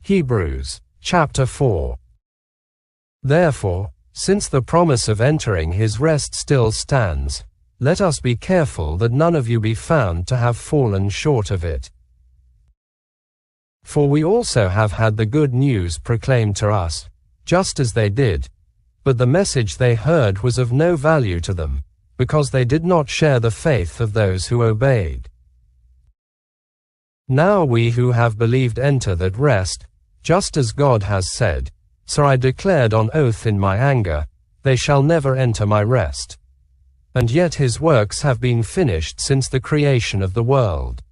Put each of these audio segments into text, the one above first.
Hebrews, chapter 4. Therefore, since the promise of entering his rest still stands, let us be careful that none of you be found to have fallen short of it. For we also have had the good news proclaimed to us, just as they did, but the message they heard was of no value to them, because they did not share the faith of those who obeyed. Now we who have believed enter that rest, just as God has said, "So I declared on oath in my anger, they shall never enter my rest." And yet his works have been finished since the creation of the world.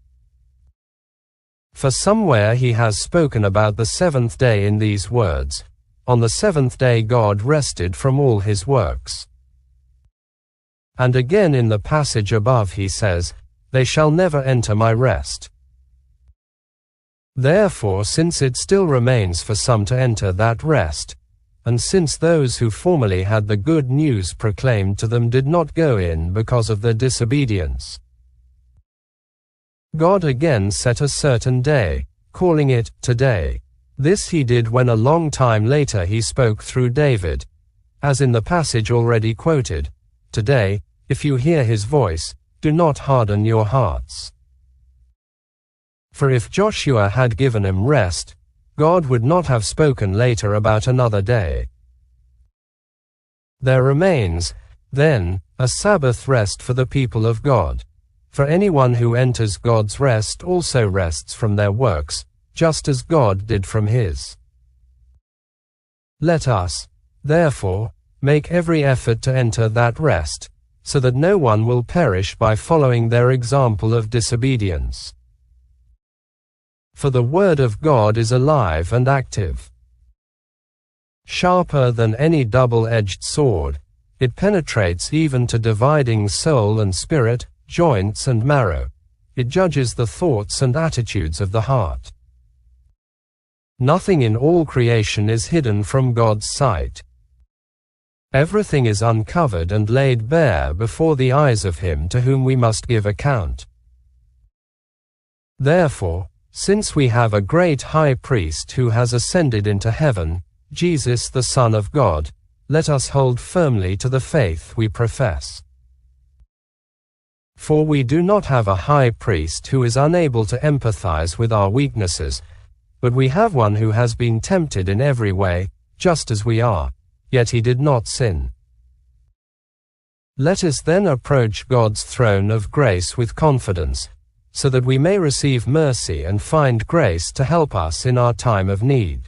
For somewhere he has spoken about the seventh day in these words, "On the seventh day God rested from all his works." And again in the passage above he says, "They shall never enter my rest." Therefore, since it still remains for some to enter that rest, and since those who formerly had the good news proclaimed to them did not go in because of their disobedience, God again set a certain day, calling it today. This he did when a long time later he spoke through David, as in the passage already quoted, "Today, if you hear his voice, do not harden your hearts." For if Joshua had given him rest, God would not have spoken later about another day. There remains, then, a Sabbath rest for the people of God. For anyone who enters God's rest also rests from their works, just as God did from his. Let us, therefore, make every effort to enter that rest, so that no one will perish by following their example of disobedience. For the word of God is alive and active, sharper than any double-edged sword. It penetrates even to dividing soul and spirit, joints and marrow. It judges the thoughts and attitudes of the heart. Nothing in all creation is hidden from God's sight. Everything is uncovered and laid bare before the eyes of him to whom we must give account. Therefore, since we have a great high priest who has ascended into heaven, Jesus the Son of God, let us hold firmly to the faith we profess. For we do not have a high priest who is unable to empathize with our weaknesses, but we have one who has been tempted in every way, just as we are, yet he did not sin. Let us then approach God's throne of grace with confidence, so that we may receive mercy and find grace to help us in our time of need.